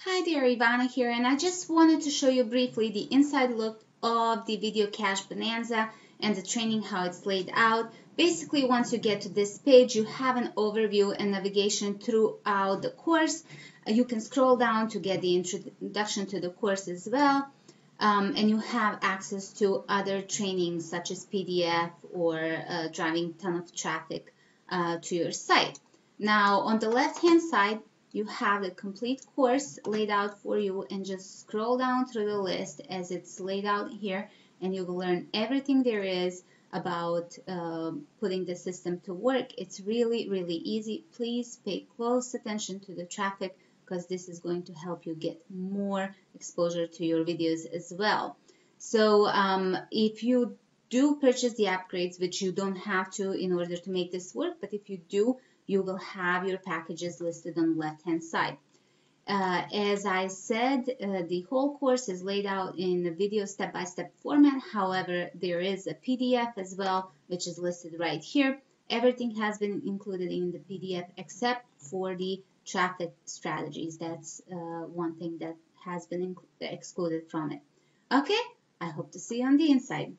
Hi there, Ivana here, and I just wanted to show you briefly the inside look of the Video Cash Bonanza and the training, how it's laid out. Basically, once you get to this page, you have an overview and navigation throughout the course. You can scroll down to get the introduction to the course as well, and you have access to other trainings such as PDF or driving ton of traffic to your site. Now, on the left-hand side, you have the complete course laid out for you, and just scroll down through the list as it's laid out here, and you will learn everything there is about putting the system to work. It's really, really easy. Please pay close attention to the traffic, because this is going to help you get more exposure to your videos as well. So if you do purchase the upgrades, which you don't have to in order to make this work, but if you do, you will have your packages listed on the left-hand side. As I said, the whole course is laid out in a video step-by-step format. However, there is a PDF as well, which is listed right here. Everything has been included in the PDF except for the traffic strategies. That's one thing that has been excluded from it. Okay, I hope to see you on the inside.